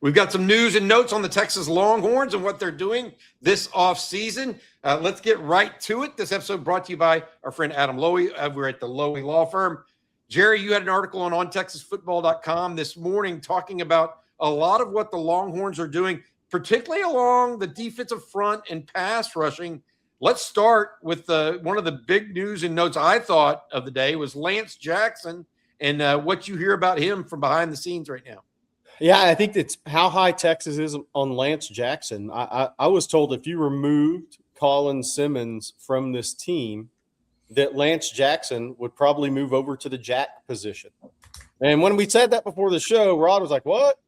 We've got some news and notes on the Texas Longhorns and what they're doing this offseason. Let's get right to it. This episode brought to you by our friend Adam Lowy. We're at the Lowy Law Firm. Jerry, you had an article on ontexasfootball.com this morning talking about a lot of what the Longhorns are doing, particularly along the defensive front and pass rushing. Let's start with one of the big news and notes I thought of the day was Lance Jackson and what you hear about him from behind the scenes right now. Yeah, I think it's how high Texas is on Lance Jackson. I was told if you removed Colin Simmons from this team, that Lance Jackson would probably move over to the jack position. And when we said that before the show, Rod was like, what?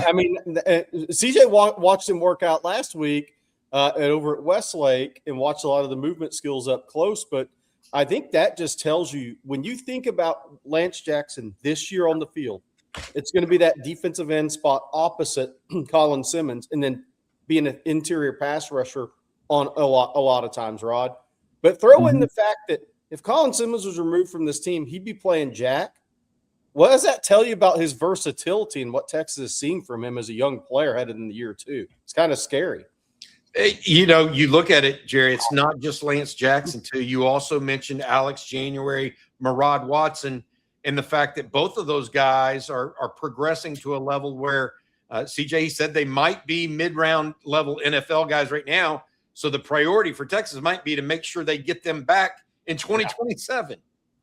I mean, CJ watched him work out last week over at Westlake and watched a lot of the movement skills up close. But I think that just tells you, when you think about Lance Jackson this year on the field, it's going to be that defensive end spot opposite Colin Simmons and then being an interior pass rusher on a lot of times, Rod. But throw in the fact that if Colin Simmons was removed from this team, he'd be playing jack. What does that tell you about his versatility and what Texas is seeing from him as a young player headed in the year two? It's kind of scary. You know, you look at it, Jerry, it's not just Lance Jackson, too. You also mentioned Alex January, Murad Watson, and the fact that both of those guys are progressing to a level where CJ said they might be mid-round level NFL guys right now. So the priority for Texas might be to make sure they get them back in 2027.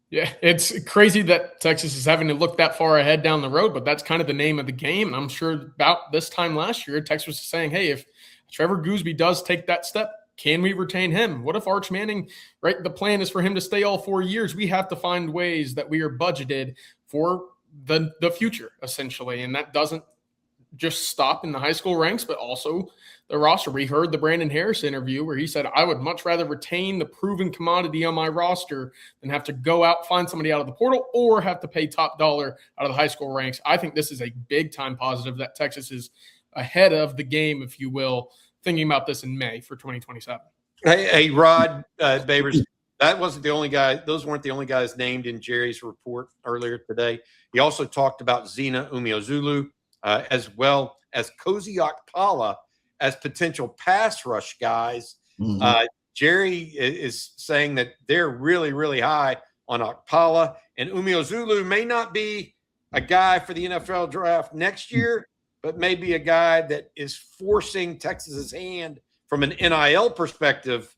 Yeah, it's crazy that Texas is having to look that far ahead down the road, but that's kind of the name of the game. And I'm sure about this time last year, Texas was saying, hey, if Trevor Goosby does take that step, can we retain him? What if Arch Manning, right? The plan is for him to stay all 4 years. We have to find ways that we are budgeted for the future, essentially. And that doesn't just stop in the high school ranks, but also the roster. We heard the Brandon Harris interview where he said, I would much rather retain the proven commodity on my roster than have to go out, find somebody out of the portal, or have to pay top dollar out of the high school ranks. I think this is a big time positive that Texas is ahead of the game, if you will, thinking about this in May for 2027. Hey, Rod Babers, that wasn't the only guy. Those weren't the only guys named in Jerry's report earlier today. He also talked about Zina Umeozulu, as well as Cozy Okpala as potential pass rush guys. Jerry is saying that they're really, really high on Okpala, and Umeozulu may not be a guy for the NFL draft next year, but maybe a guy that is forcing Texas's hand from an NIL perspective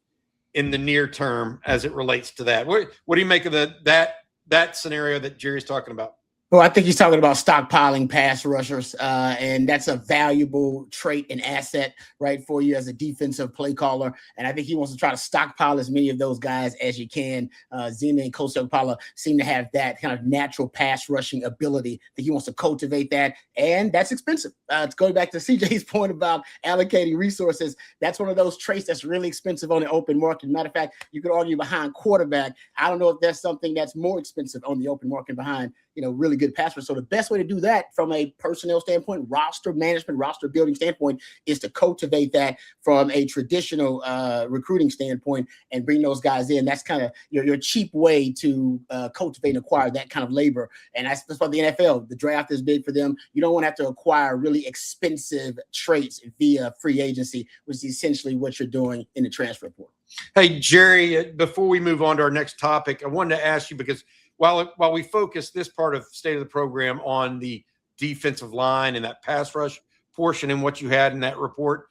in the near term as it relates to that. What do you make of that scenario that Jerry's talking about? Well, I think he's talking about stockpiling pass rushers, and that's a valuable trait and asset, right, for you as a defensive play caller. And I think he wants to try to stockpile as many of those guys as you can. Zima and Coach Okpala seem to have that kind of natural pass rushing ability. I think he wants to cultivate that, and that's expensive. It's going back to CJ's point about allocating resources. That's one of those traits that's really expensive on the open market. Matter of fact, you could argue behind quarterback. I don't know if there's something that's more expensive on the open market behind, really good pass rush. So the best way to do that from a personnel standpoint, roster management, roster building standpoint, is to cultivate that from a traditional recruiting standpoint and bring those guys in. That's kind of your cheap way to cultivate and acquire that kind of labor. And that's why the NFL, the draft is big for them. You don't want to have to acquire really expensive traits via free agency, which is essentially what you're doing in the transfer portal. Hey, Jerry, before we move on to our next topic, I wanted to ask you, because while we focus this part of State of the Program on the defensive line and that pass rush portion and what you had in that report,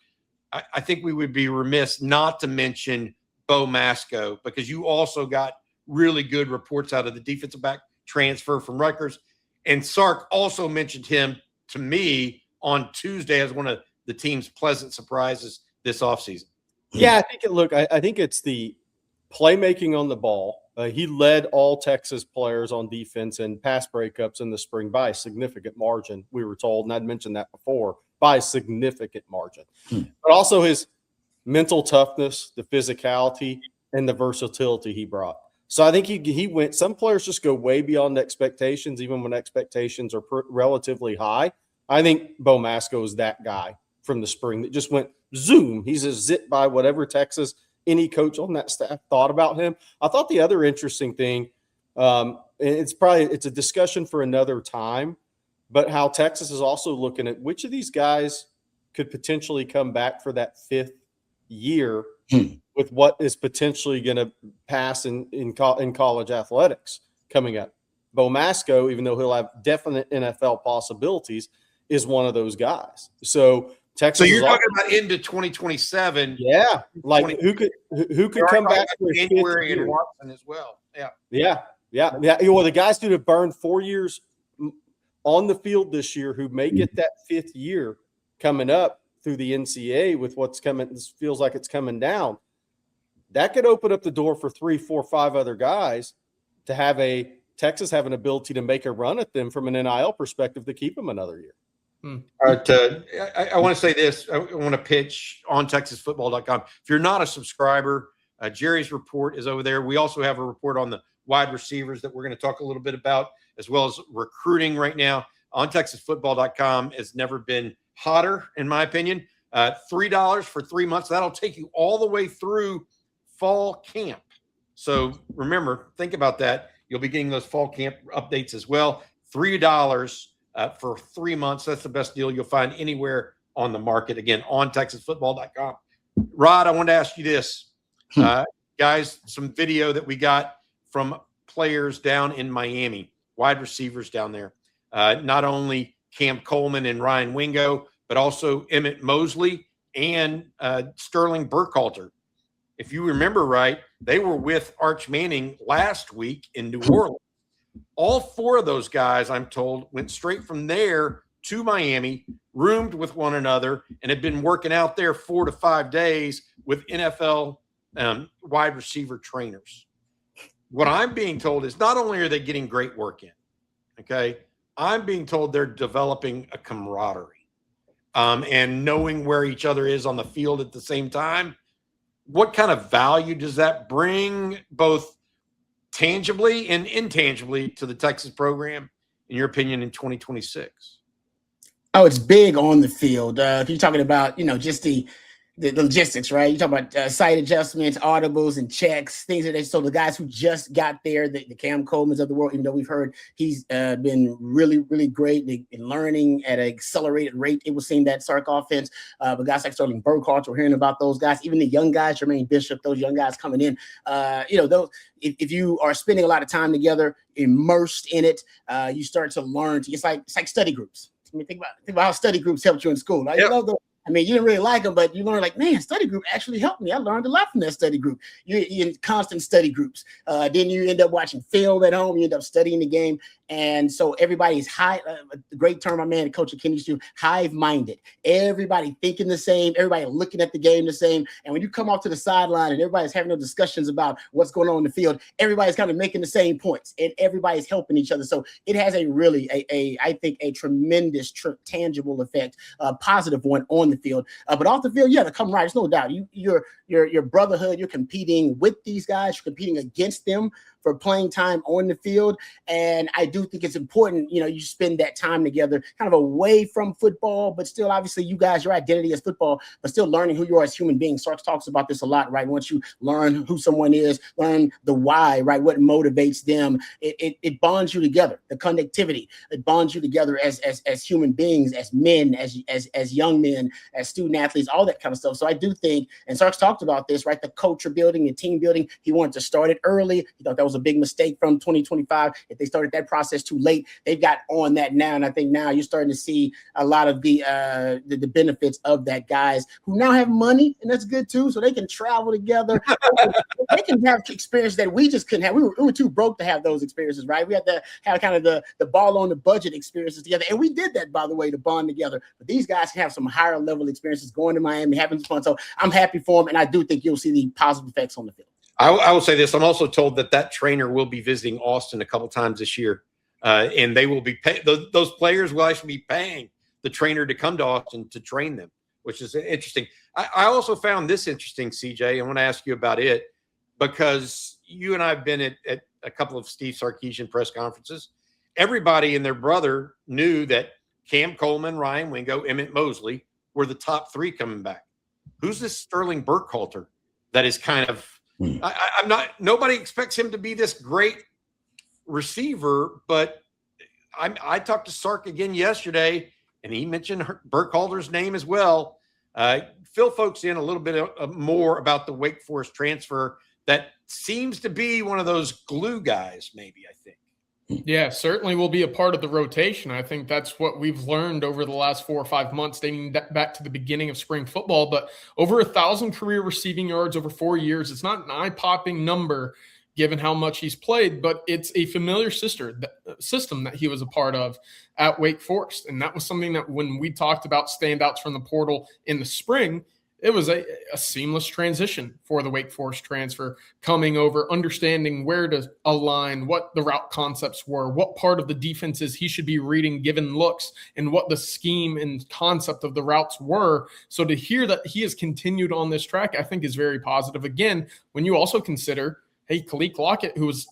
I think we would be remiss not to mention Bo Masco, because you also got really good reports out of the defensive back transfer from Rutgers. And Sark also mentioned him to me on Tuesday as one of the team's pleasant surprises this offseason. Yeah, I think it's the playmaking on the ball. He led all Texas players on defense in pass breakups in the spring by a significant margin, we were told, and I'd mentioned that before, by a significant margin. But also his mental toughness, the physicality, and the versatility he brought. So I think he went – some players just go way beyond expectations, even when expectations are relatively high. I think Bo Masco is that guy from the spring that just went zoom. He's a zip by whatever Texas – any coach on that staff thought about him. I thought the other interesting thing, it's a discussion for another time, but how Texas is also looking at which of these guys could potentially come back for that 5th year with what is potentially going to pass in college athletics coming up. Bo Masco, even though he'll have definite NFL possibilities, is one of those guys. So Texas. So you're talking about into 2027. Yeah, like who could come back for January and Watson as well. Yeah. Well, the guys who have burned 4 years on the field this year who may get that 5th year coming up through the NCAA with what's coming. This feels like it's coming down. That could open up the door for 3, 4, 5 other guys to have Texas have an ability to make a run at them from an NIL perspective to keep them another year. All right, I want to say this. I want to pitch on ontexasfootball.com. If you're not a subscriber, Jerry's report is over there. We also have a report on the wide receivers that we're going to talk a little bit about, as well as recruiting right now. ontexasfootball.com has never been hotter, in my opinion. $3 for 3 months. That'll take you all the way through fall camp. So remember, think about that. You'll be getting those fall camp updates as well. $3 for 3 months. That's the best deal you'll find anywhere on the market. Again, on ontexasfootball.com. Rod, I wanted to ask you this. Guys, some video that we got from players down in Miami, wide receivers down there. Not only Cam Coleman and Ryan Wingo, but also Emmett Mosley and Sterling Burkhalter. If you remember right, they were with Arch Manning last week in New Orleans. All 4 of those guys, I'm told, went straight from there to Miami, roomed with one another, and had been working out there 4 to 5 days with NFL wide receiver trainers. What I'm being told is not only are they getting great work in, okay, I'm being told they're developing a camaraderie and knowing where each other is on the field at the same time. What kind of value does that bring, both tangibly and intangibly, to the Texas program, in your opinion, in 2026? Oh, it's big on the field. If you're talking about, just the logistics, right? You talk about site adjustments, audibles, and checks, things like that. So the guys who just got there, the Cam Colemans of the world, even though we've heard he's been really, really great in learning at an accelerated rate. It was seeing that Sark offense. But guys like Sterling Burkhalter, we're hearing about those guys. Even the young guys, Jermaine Bishop, those young guys coming in. Those. If you are spending a lot of time together, immersed in it, you start to learn. It's like study groups. I mean, think about how study groups helped you in school. Right? Yep. You didn't really like them, but you learn like, man, study group actually helped me. I learned a lot from that study group. You're in constant study groups. Then you end up watching film at home. You end up studying the game. And so everybody's a great term my man, Coach Kenny used to, hive-minded. Everybody thinking the same. Everybody looking at the game the same. And when you come off to the sideline and everybody's having those discussions about what's going on in the field, everybody's kind of making the same points and everybody's helping each other. So it has I think a tremendous tangible effect, positive one on the field. But off the field, the camaraderie, there's no doubt. Your brotherhood, you're competing with these guys, you're competing against them for playing time on the field. And I do think it's important, you spend that time together kind of away from football, but still, obviously, you guys, your identity as football, but still learning who you are as human beings. Sark talks about this a lot, right? Once you learn who someone is, learn the why, right? What motivates them, it bonds you together. The connectivity, it bonds you together as human beings, as men, as young men, as student athletes, all that kind of stuff. So I do think, and Sark's talked about this, right? The culture building, the team building. He wanted to start it early. He thought that was a big mistake from 2025. If they started that process too late, they've got on that now. And I think now you're starting to see a lot of the benefits of that, guys who now have money, and that's good too. So they can travel together. They can have experience that we just couldn't have. We were too broke to have those experiences, right? We had to have kind of the ball on the budget experiences together. And we did that, by the way, to bond together. But these guys can have some higher level experiences going to Miami, having some fun. So I'm happy for them. And I do think you'll see the positive effects on the field. I will say this. I'm also told that trainer will be visiting Austin a couple times this year. And they will be those players will actually be paying the trainer to come to Austin to train them, which is interesting. I also found this interesting, CJ. I want to ask you about it because you and I have been at a couple of Steve Sarkisian press conferences. Everybody and their brother knew that Cam Coleman, Ryan Wingo, Emmett Mosley were the top 3 coming back. Who's this Sterling Burkhalter that is kind of I'm not – nobody expects him to be this great receiver, but I talked to Sark again yesterday, and he mentioned Burkhalter's name as well. Fill folks in a little bit more about the Wake Forest transfer that seems to be one of those glue guys, maybe, I think. Yeah, certainly will be a part of the rotation. I think that's what we've learned over the last 4 or 5 months, dating back to the beginning of spring football. But over 1,000 career receiving yards over 4 years. It's not an eye-popping number given how much he's played, but it's a familiar system that he was a part of at Wake Forest. And that was something that when we talked about standouts from the portal in the spring, it was a seamless transition for the Wake Forest transfer, coming over, understanding where to align, what the route concepts were, what part of the defenses he should be reading given looks, and what the scheme and concept of the routes were. So to hear that he has continued on this track, I think is very positive. Again, when you also consider, hey, Khalid Lockett, who was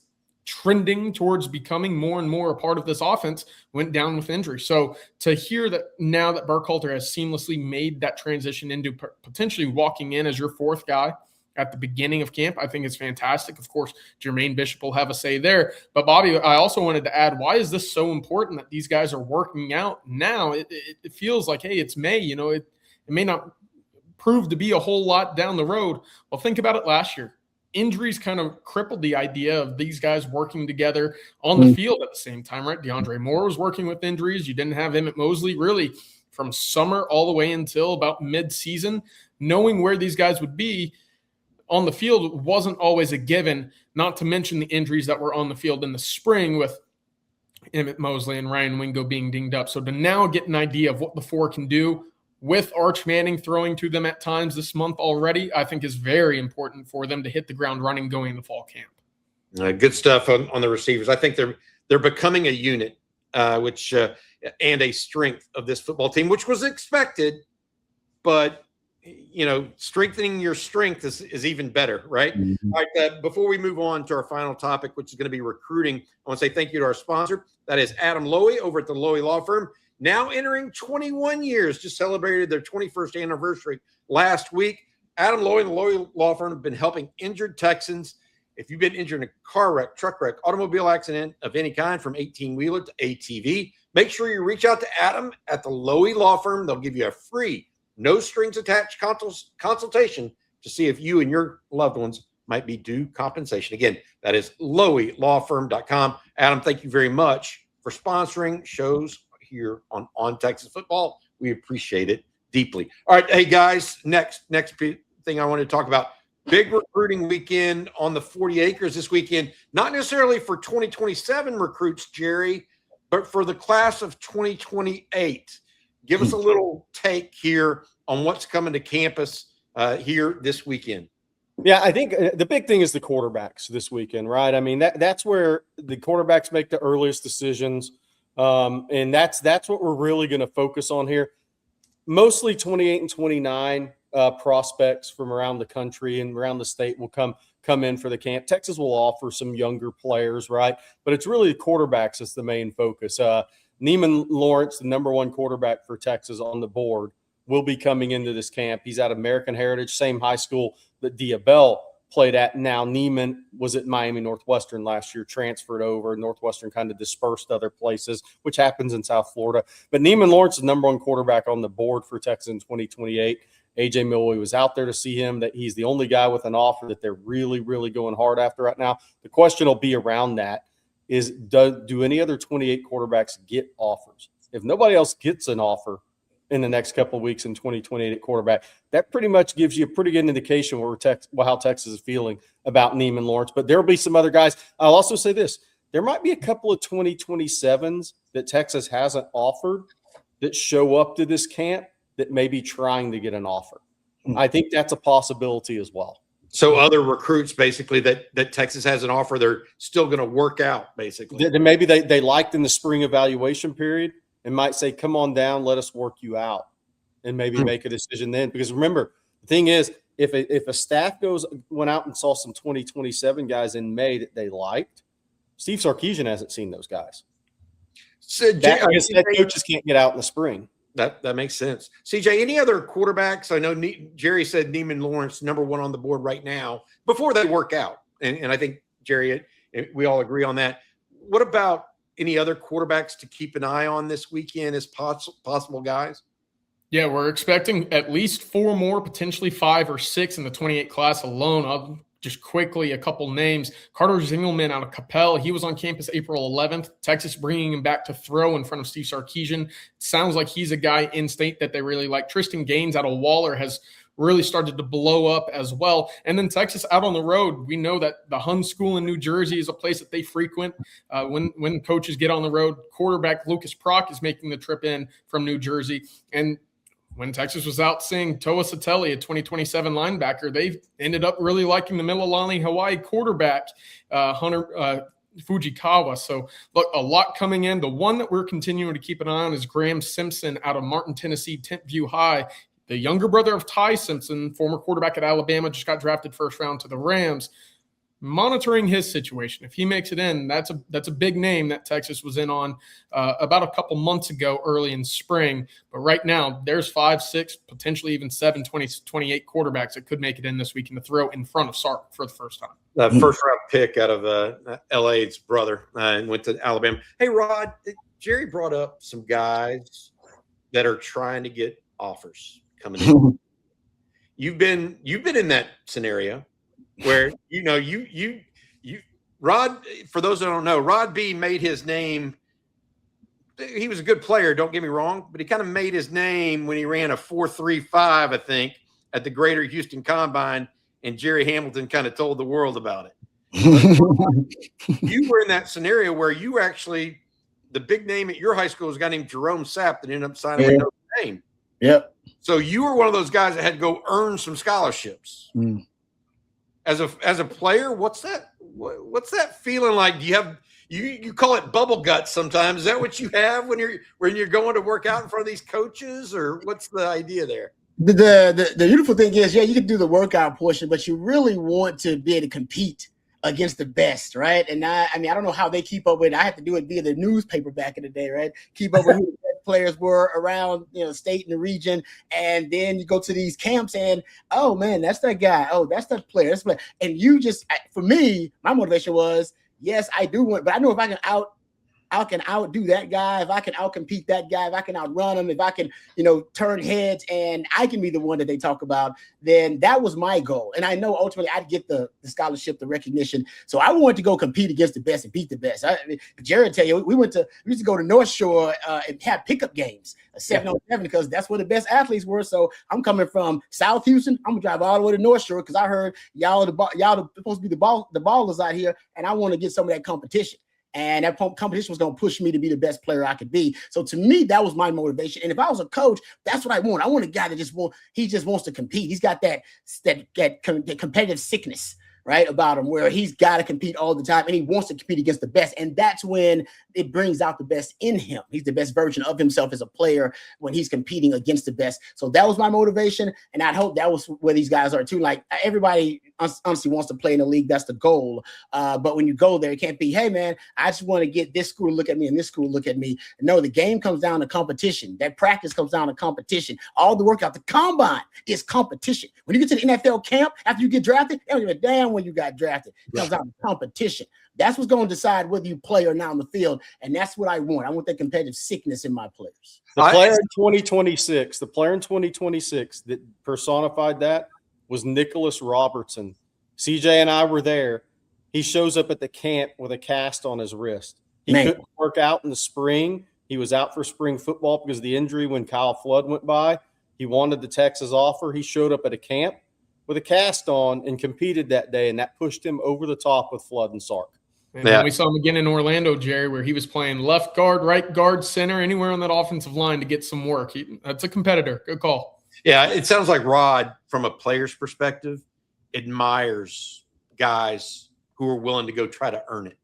trending towards becoming more and more a part of this offense, went down with injury. So to hear that now that Burkhalter has seamlessly made that transition into potentially walking in as your fourth guy at the beginning of camp, I think it's fantastic. Of course, Jermaine Bishop will have a say there. But Bobby, I also wanted to add, why is this so important that these guys are working out now? It feels like, hey, it's May. It may not prove to be a whole lot down the road. Well, think about it last year. Injuries kind of crippled the idea of these guys working together on the field at the same time, right? DeAndre Moore was working with injuries. You didn't have Emmett Mosley really from summer all the way until about mid-season. Knowing where these guys would be on the field wasn't always a given, not to mention the injuries that were on the field in the spring with Emmett Mosley and Ryan Wingo being dinged up. So to now get an idea of what the four can do with Arch Manning throwing to them at times this month already, I think is very important for them to hit the ground running going into fall camp. Good stuff on the receivers. I think they're becoming a unit, which and a strength of this football team, which was expected, but strengthening your strength is even better, right? Mm-hmm. All right. Before we move on to our final topic, which is going to be recruiting, I want to say thank you to our sponsor. That is Adam Lowy over at the Lowy Law Firm. Now entering 21 years, just celebrated their 21st anniversary last week. Adam Lowy and the Lowy Law Firm have been helping injured Texans. If you've been injured in a car wreck, truck wreck, automobile accident of any kind, from 18-wheeler to ATV, make sure you reach out to Adam at the Lowy Law Firm. They'll give you a free, no-strings-attached consultation to see if you and your loved ones might be due compensation. Again, that is LowyLawFirm.com. Adam, thank you very much for sponsoring shows here on Texas Football. We appreciate it deeply. All right, hey guys, next thing I want to talk about, big recruiting weekend on the 40 acres this weekend, not necessarily for 2027 recruits, Jerry, but for the class of 2028. Give us a little take here on what's coming to campus here this weekend. Yeah, I think the big thing is the quarterbacks this weekend, right? I mean, that's where the quarterbacks make the earliest decisions. And that's what we're really going to focus on here. Mostly 28 and 29 prospects from around the country and around the state will come in for the camp. Texas will offer some younger players, right? But it's really the quarterbacks that's the main focus. Neiman Lawrence, the number one quarterback for Texas on the board, will be coming into this camp. He's at American Heritage, same high school that Diabell played at. Now Neiman was at Miami Northwestern last year, transferred over. Northwestern kind of dispersed other places, which happens in South Florida. But Neiman Lawrence is the number one quarterback on the board for Texas in 2028. AJ Milwee was out there to see him. That he's the only guy with an offer that they're really, really going hard after right now. The question will be around that is, do any other 28 quarterbacks get offers? If nobody else gets an offer in the next couple of weeks in 2028 at quarterback, that pretty much gives you a pretty good indication how Texas is feeling about Neiman Lawrence. But there will be some other guys. I'll also say this. There might be a couple of 2027s that Texas hasn't offered that show up to this camp that may be trying to get an offer. I think that's a possibility as well. So other recruits, basically, that Texas has an offer, they're still going to work out, basically. Maybe they liked in the spring evaluation period and might say, come on down, let us work you out, and maybe make a decision then. Because remember, the thing is, if a staff went out and saw some 2027 guys in May that they liked, Steve Sarkisian hasn't seen those guys. So, coaches can't get out in the spring. That makes sense. CJ, any other quarterbacks? I know Jerry said Neiman Lawrence, number one on the board right now, before they work out. And I think, Jerry, we all agree on that. What about any other quarterbacks to keep an eye on this weekend as possible guys? Yeah, we're expecting at least 4 more, potentially 5 or 6 in the 28 class alone. I'll just quickly a couple names. Carter Zingelman out of Capel. He was on campus April 11th. Texas bringing him back to throw in front of Steve Sarkisian. Sounds like he's a guy in state that they really like. Tristan Gaines out of Waller has really started to blow up as well. And then Texas out on the road. We know that the Hun School in New Jersey is a place that they frequent when coaches get on the road. Quarterback Lucas Prock is making the trip in from New Jersey. And when Texas was out seeing Toa Satelli, a 2027 linebacker, they ended up really liking the Mililani Hawaii quarterback, Hunter Fujikawa. So, look, a lot coming in. The one that we're continuing to keep an eye on is Graham Simpson out of Martin, Tennessee, Tent View High. The younger brother of Ty Simpson, former quarterback at Alabama, just got drafted first round to the Rams. Monitoring his situation. If he makes it in, that's a big name that Texas was in on about a couple months ago early in spring. But right now, there's 5, 6, potentially even 7, 20, 28 quarterbacks that could make it in this weekend to throw in front of Sark for the first time. First round pick out of LA's brother and went to Alabama. Hey, Rod, Jerry brought up some guys that are trying to get offers coming in. You've been in that scenario where, Rod, for those that don't know, Rod B made his name. He was a good player, don't get me wrong, but he kind of made his name when he ran a 4.35, I think, at the Greater Houston Combine, and Jerry Hamilton kind of told the world about it. You were in that scenario where you actually, the big name at your high school was a guy named Jerome Sapp that ended up signing with Notre Dame. Yep. So you were one of those guys that had to go earn some scholarships. As a player, what's that feeling like? Do you have you call it bubble guts sometimes? Is that what you have when you're going to work out in front of these coaches, or what's the idea there? The beautiful thing is, yeah, you can do the workout portion, but you really want to be able to compete against the best, right? And I don't know how they keep up with it. I had to do it via the newspaper back in the day, right? Keep up with who the best players were around, state and the region. And then you go to these camps and, oh man, that's that guy. Oh, that's that player. That's player. And you just, for me, my motivation was, yes, I do want, but I know if I can outdo that guy, if I can outcompete that guy, if I can outrun him, if I can, turn heads and I can be the one that they talk about, then that was my goal. And I know ultimately I'd get the scholarship, the recognition. So I wanted to go compete against the best and beat the best. Jared tell you, we used to go to North Shore and have pickup games, 7-on-7, because that's where the best athletes were. So I'm coming from South Houston. I'm gonna drive all the way to North Shore because I heard y'all supposed to be the ballers out here, and I want to get some of that competition. And that competition was going to push me to be the best player I could be. So to me, that was my motivation. And if I was a coach, that's what I want. I want a guy that just wants to compete. He's got that competitive sickness, right, about him, where he's got to compete all the time and he wants to compete against the best. And that's when it brings out the best in him. He's the best version of himself as a player when he's competing against the best. So that was my motivation. And I hope that was where these guys are too. Like, everybody honestly wants to play in the league. That's the goal. But when you go there, it can't be, hey man, I just want to get this school to look at me and this school to look at me. No, the game comes down to competition. That practice comes down to competition. All the workout, the combine is competition. When you get to the NFL camp, after you get drafted, they don't give a damn when you got drafted. It comes down to competition. That's what's going to decide whether you play or not on the field. And that's what I want. I want that competitive sickness in my players. The player in 2026 that personified that was Nicholas Robertson. CJ and I were there. He shows up at the camp with a cast on his wrist. He couldn't work out in the spring. He was out for spring football because of the injury when Kyle Flood went by. He wanted the Texas offer. He showed up at a camp with a cast on and competed that day, and that pushed him over the top with Flood and Sark. And then we saw him again in Orlando, Jerry, where he was playing left guard, right guard, center, anywhere on that offensive line to get some work. That's a competitor. Good call. Yeah, it sounds like Rod, from a player's perspective, admires guys who are willing to go try to earn it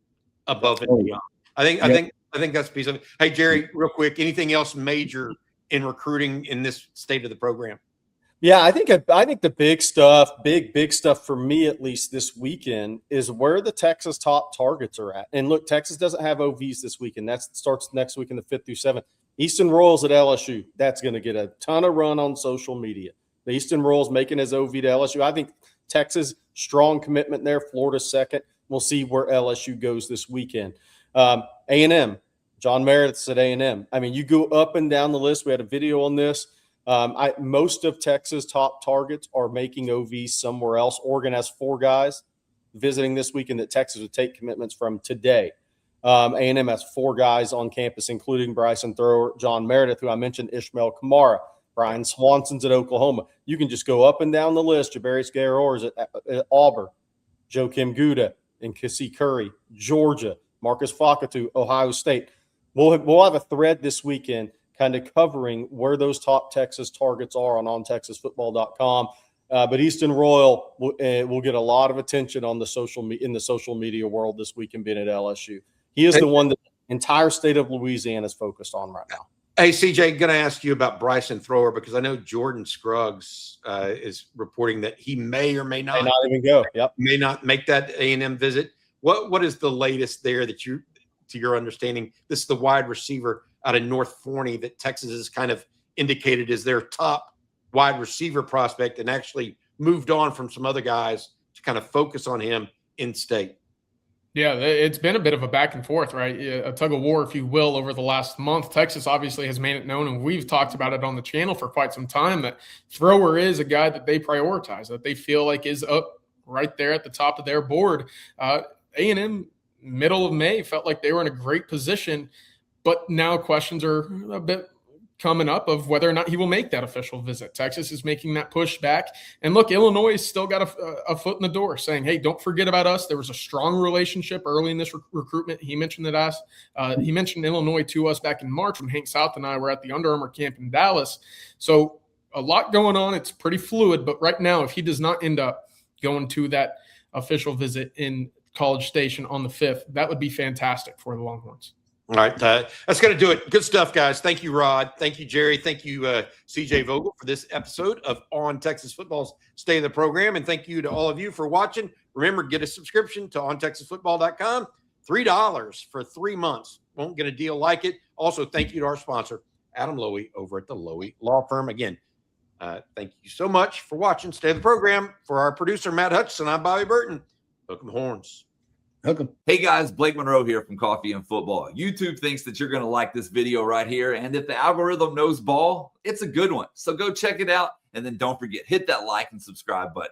above and beyond. I think that's a piece of it. Hey, Jerry, real quick, anything else major in recruiting in this state of the program? Yeah, I think the big stuff for me, at least this weekend, is where the Texas top targets are at. And look, Texas doesn't have OVs this weekend. That starts next week in the 5th through 7th. Easton Royals at LSU. That's going to get a ton of run on social media. The Easton Royals making his OV to LSU. I think Texas, strong commitment there. Florida second. We'll see where LSU goes this weekend. A&M. John Meredith's at A&M. I mean, you go up and down the list. We had a video on this. Most of Texas' top targets are making OV somewhere else. Oregon has 4 guys visiting this weekend that Texas would take commitments from today. A&M has 4 guys on campus, including Bryson Thrower, John Meredith, who I mentioned, Ishmael Kamara, Brian Swanson's at Oklahoma. You can just go up and down the list. Jabarius Gayor's at Auburn, Joakim Gouda and Cassie Curry, Georgia, Marcus Fakatu, Ohio State. We'll have a thread this weekend kind of covering where those top Texas targets are on ontexasfootball.com. But Easton Royal will get a lot of attention on in the social media world this weekend being at LSU. He is the one that the entire state of Louisiana is focused on right now. Hey, CJ, going to ask you about Bryson Thrower because I know Jordan Scruggs is reporting that he may or may not even go. Yep, may not make that A&M visit. What is the latest there that to your understanding? This is the wide receiver out of North Forney that Texas has kind of indicated is their top wide receiver prospect and actually moved on from some other guys to kind of focus on him in state. Yeah, it's been a bit of a back and forth, right? A tug of war, if you will, over the last month. Texas obviously has made it known, and we've talked about it on the channel for quite some time, that Thrower is a guy that they prioritize, that they feel like is up right there at the top of their board. A&M, middle of May, felt like they were in a great position, but now questions are a bit coming up of whether or not he will make that official visit. Texas is making that push back. And look, Illinois has still got a foot in the door saying, hey, don't forget about us. There was a strong relationship early in this recruitment. He mentioned he mentioned Illinois to us back in March when Hank South and I were at the Under Armour camp in Dallas. So a lot going on. It's pretty fluid. But right now, if he does not end up going to that official visit in College Station on the 5th, that would be fantastic for the Longhorns. All right. That's going to do it. Good stuff, guys. Thank you, Rod. Thank you, Jerry. Thank you, CJ Vogel, for this episode of On Texas Football's Stay in the Program. And thank you to all of you for watching. Remember, get a subscription to ontexasfootball.com. $3 for 3 months. Won't get a deal like it. Also, thank you to our sponsor, Adam Lowy, over at the Lowy Law Firm. Again, thank you so much for watching. Stay in the program. For our producer, Matt Hutchison, I'm Bobby Burton. Hook 'em horns. Hey guys, Blake Monroe here from Coffee and Football. YouTube thinks that you're going to like this video right here. And if the algorithm knows ball, it's a good one. So go check it out. And then don't forget, hit that like and subscribe button.